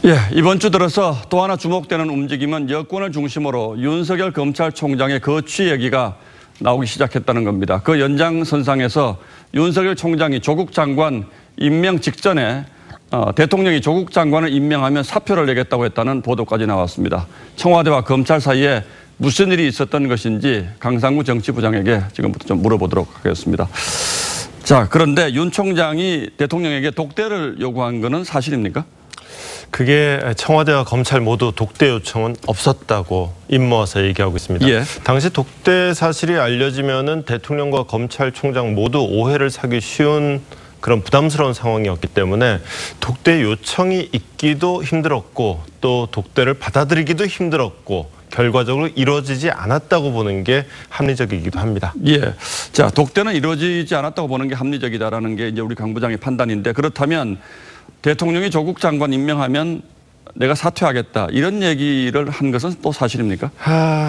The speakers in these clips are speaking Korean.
예, 이번 주 들어서 또 하나 주목되는 움직임은 여권을 중심으로 윤석열 검찰총장의 거취 얘기가 나오기 시작했다는 겁니다. 그 연장선상에서 윤석열 총장이 조국 장관 임명 직전에 대통령이 조국 장관을 임명하면 사표를 내겠다고 했다는 보도까지 나왔습니다. 청와대와 검찰 사이에 무슨 일이 있었던 것인지 강상구 정치부장에게 지금부터 좀 물어보도록 하겠습니다. 자, 그런데 윤 총장이 대통령에게 독대를 요구한 것은 사실입니까? 그게 청와대와 검찰 모두 독대 요청은 없었다고 입모아서 얘기하고 있습니다. 예. 당시 독대 사실이 알려지면은 대통령과 검찰총장 모두 오해를 사기 쉬운 그런 부담스러운 상황이었기 때문에 독대 요청이 있기도 힘들었고 또 독대를 받아들이기도 힘들었고 결과적으로 이루어지지 않았다고 보는 게 합리적이기도 합니다. 예. 자, 독대는 이루어지지 않았다고 보는 게 합리적이다라는 게 이제 우리 강 부장의 판단인데, 그렇다면 대통령이 조국 장관 임명하면 내가 사퇴하겠다 이런 얘기를 한 것은 또 사실입니까?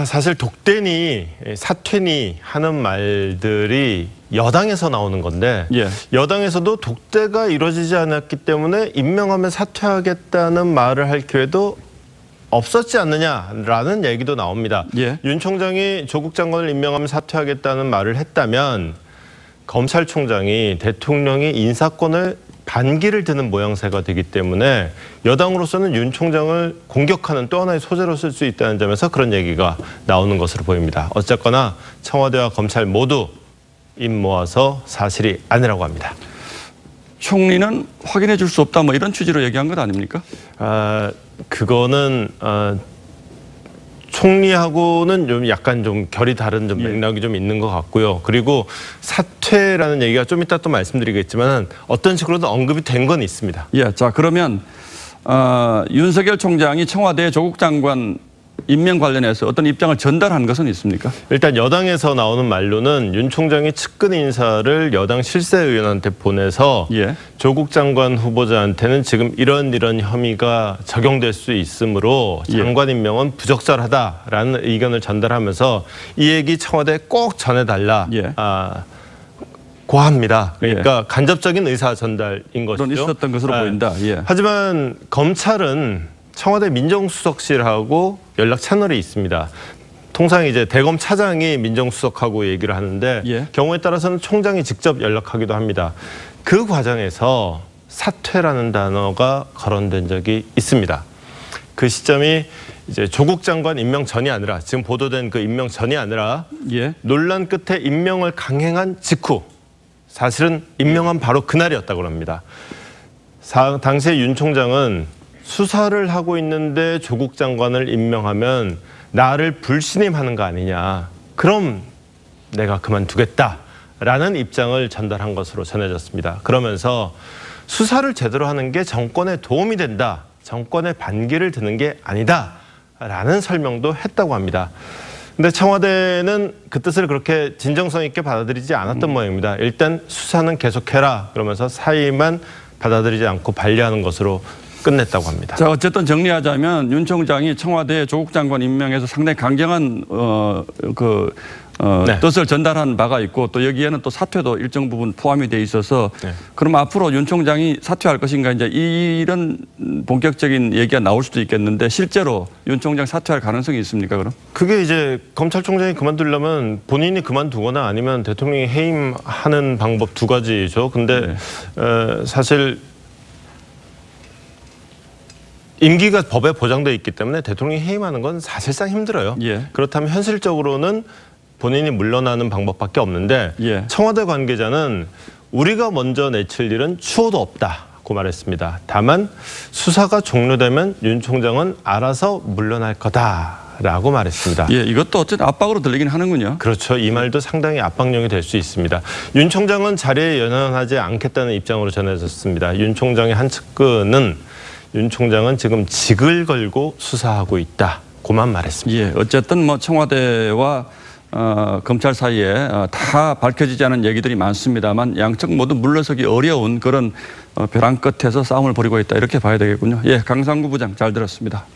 사실 독대니 사퇴니 하는 말들이 여당에서 나오는 건데 예. 여당에서도 독대가 이루어지지 않았기 때문에 임명하면 사퇴하겠다는 말을 할 기회도 없었지 않느냐라는 얘기도 나옵니다. 예. 윤 총장이 조국 장관을 임명하면 사퇴하겠다는 말을 했다면 검찰총장이 대통령이 인사권을 반기를 드는 모양새가 되기 때문에 여당으로서는 윤 총장을 공격하는 또 하나의 소재로 쓸 수 있다는 점에서 그런 얘기가 나오는 것으로 보입니다. 어쨌거나 청와대와 검찰 모두 입 모아서 사실이 아니라고 합니다. 총리는 확인해 줄 수 없다 뭐 이런 취지로 얘기한 것 아닙니까? 그거는 총리하고는 좀 약간 좀 결이 다른 좀 맥락이 좀 있는 것 같고요. 그리고 사퇴라는 얘기가 좀 이따 또 말씀드리겠지만 어떤 식으로든 언급이 된 건 있습니다. 예, 자 그러면 윤석열 총장이 청와대 조국 장관 임명 관련해서 어떤 입장을 전달한 것은 있습니까? 일단 여당에서 나오는 말로는 윤 총장이 측근 인사를 여당 실세의원한테 보내서 예. 조국 장관 후보자한테는 지금 이런 혐의가 적용될 수 있으므로 장관 임명은 부적절하다라는 의견을 전달하면서 이 얘기 청와대에 꼭 전해달라. 예. 고합니다. 그러니까 간접적인 의사 전달인 것이죠. 그런 있었던 것으로 보인다. 예. 하지만 검찰은 청와대 민정수석실하고 연락 채널이 있습니다. 통상 이제 대검 차장이 민정수석하고 얘기를 하는데 예. 경우에 따라서는 총장이 직접 연락하기도 합니다. 그 과정에서 사퇴라는 단어가 거론된 적이 있습니다. 그 시점이 이제 조국 장관 임명 전이 아니라 지금 보도된 그 임명 전이 아니라 예. 논란 끝에 임명을 강행한 직후 사실은 임명한 바로 그날이었다고 합니다. 당시에 윤 총장은 수사를 하고 있는데 조국 장관을 임명하면 나를 불신임하는 거 아니냐. 그럼 내가 그만두겠다라는 입장을 전달한 것으로 전해졌습니다. 그러면서 수사를 제대로 하는 게 정권에 도움이 된다. 정권의 반기를 드는 게 아니다라는 설명도 했다고 합니다. 근데 청와대는 그 뜻을 그렇게 진정성 있게 받아들이지 않았던 모양입니다. 일단 수사는 계속해라. 그러면서 사의만 받아들이지 않고 반려하는 것으로 끝냈다고 합니다. 자, 어쨌든 정리하자면 윤 총장이 청와대 조국 장관 임명에서 상당히 강경한 네. 뜻을 전달한 바가 있고 또 여기에는 또 사퇴도 일정 부분 포함이 돼 있어서 네. 그럼 앞으로 윤 총장이 사퇴할 것인가 이제 이런 본격적인 얘기가 나올 수도 있겠는데 실제로 윤 총장 사퇴할 가능성이 있습니까 그럼? 그게 이제 검찰총장이 그만두려면 본인이 그만두거나 아니면 대통령이 해임하는 방법 두 가지죠. 근데 사실 임기가 법에 보장되어 있기 때문에 대통령이 해임하는 건 사실상 힘들어요. 예. 그렇다면 현실적으로는 본인이 물러나는 방법밖에 없는데 예. 청와대 관계자는 우리가 먼저 내칠 일은 추호도 없다고 말했습니다. 다만 수사가 종료되면 윤 총장은 알아서 물러날 거다라고 말했습니다. 예, 이것도 어쨌든 압박으로 들리긴 하는군요. 그렇죠. 이 말도 상당히 압박용이 될 수 있습니다. 윤 총장은 자리에 연연하지 않겠다는 입장으로 전해졌습니다. 윤 총장의 한 측근은 윤 총장은 지금 직을 걸고 수사하고 있다고만 말했습니다. 예, 어쨌든 뭐 청와대와 검찰 사이에 다 밝혀지지 않은 얘기들이 많습니다만 양측 모두 물러서기 어려운 그런 벼랑 끝에서 싸움을 벌이고 있다 이렇게 봐야 되겠군요. 예, 강상구 부장 잘 들었습니다.